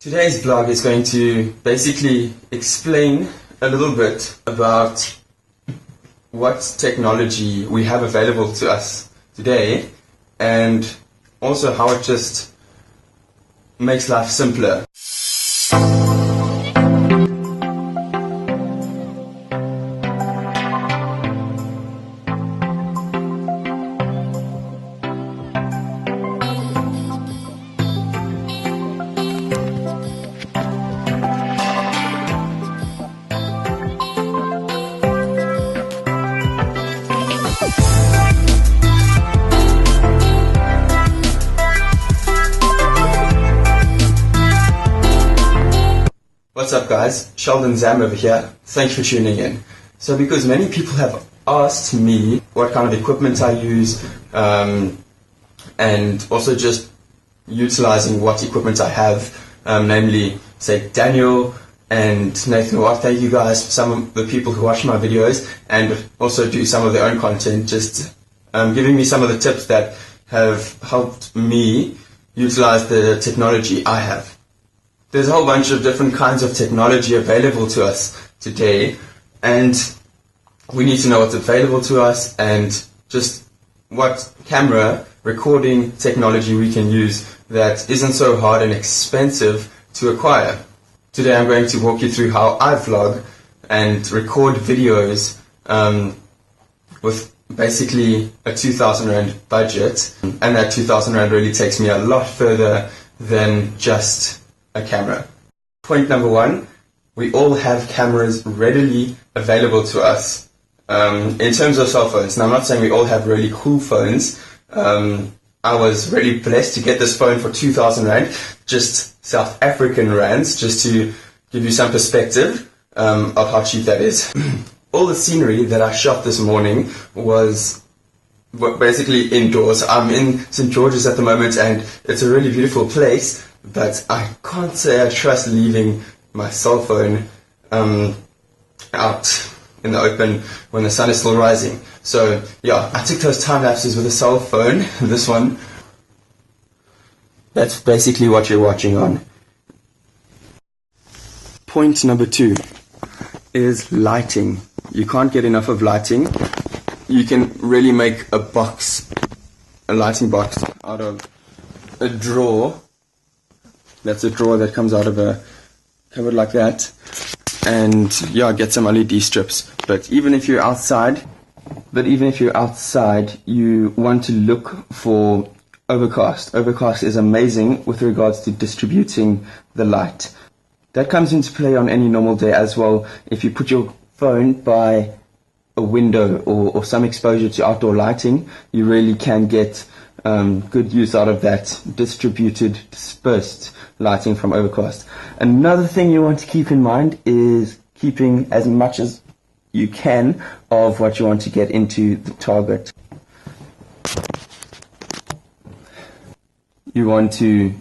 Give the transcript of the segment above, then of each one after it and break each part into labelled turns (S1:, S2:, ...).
S1: Today's vlog is going to basically explain a little bit about what technology we have available to us today and also how it just makes life simpler. What's up guys, Sheldon over here. Thanks for tuning in. So because many people have asked me what kind of equipment I use and also just utilizing what equipment I have, namely say Daniel and Nathan Watt, thank you guys, some of the people who watch my videos and also do some of their own content, just giving me some of the tips that have helped me utilize the technology I have. There's a whole bunch of different kinds of technology available to us today, and we need to know what's available to us and just what camera recording technology we can use that isn't so hard and expensive to acquire. Today I'm going to walk you through how I vlog and record videos with basically a 2,000 Rand budget, and that 2,000 Rand really takes me a lot further than just a camera. Point number one, we all have cameras readily available to us in terms of cell phones. Now I'm not saying we all have really cool phones. I was really blessed to get this phone for 2,000 Rand, just South African Rands, just to give you some perspective of how cheap that is. All the scenery that I shot this morning was basically indoors. I'm in St. George's at the moment and it's a really beautiful place, but I can't say I trust leaving my cell phone out in the open when the sun is still rising. So yeah, I took those time lapses with a cell phone, this one. That's basically what you're watching on. Point number two is lighting. You can't get enough of lighting. You can really make a lighting box out of a drawer. That's a drawer that comes out of a cupboard like that, and yeah, get some LED strips. But even if you're outside, you want to look for overcast. Overcast is amazing with regards to distributing the light. That comes into play on any normal day as well. If you put your phone by a window or some exposure to outdoor lighting, you really can get good use out of that distributed, dispersed lighting from overcast. Another thing you want to keep in mind is keeping as much as you can of what you want to get into the target. You want to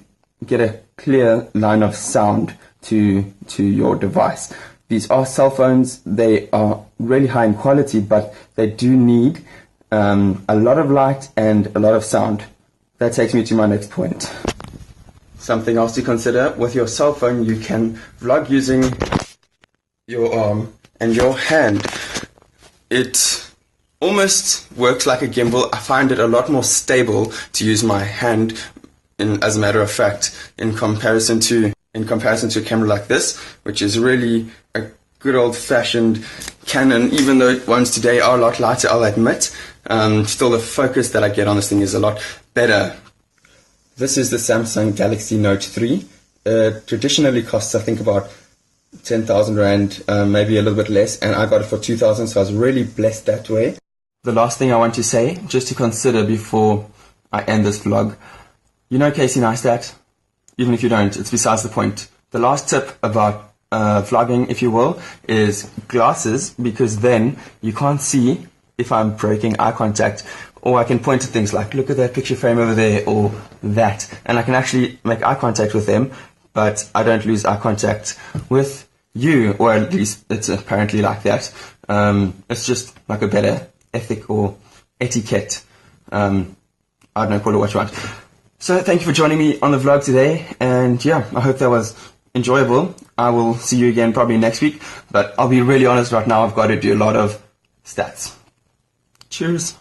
S1: get a clear line of sound to your device. These are cell phones. They are really high in quality, but they do need a lot of light and a lot of sound. That takes me to my next point. Something else to consider, with your cell phone you can vlog using your arm and your hand. It almost works like a gimbal. I find it a lot more stable to use my hand, as a matter of fact, in comparison to a camera like this, which is really a good old-fashioned Canon. Even though ones today are a lot lighter, I'll admit, still the focus that I get on this thing is a lot better. This is the Samsung Galaxy Note 3. Traditionally costs, I think, about 10,000 Rand, maybe a little bit less, and I got it for 2,000, so I was really blessed that way. The last thing I want to say, just to consider before I end this vlog, you know Casey Neistat? Even if you don't, it's besides the point. The last tip about vlogging, if you will, is glasses, because then you can't see if I'm breaking eye contact, or I can point to things like, look at that picture frame over there, or that, and I can actually make eye contact with them, but I don't lose eye contact with you, or at least it's apparently like that. It's just like a better ethic or etiquette. I don't know, call it what you want. So thank you for joining me on the vlog today, and yeah, I hope that was enjoyable. I will see you again probably next week, but I'll be really honest right now, I've got to do a lot of stats. Cheers.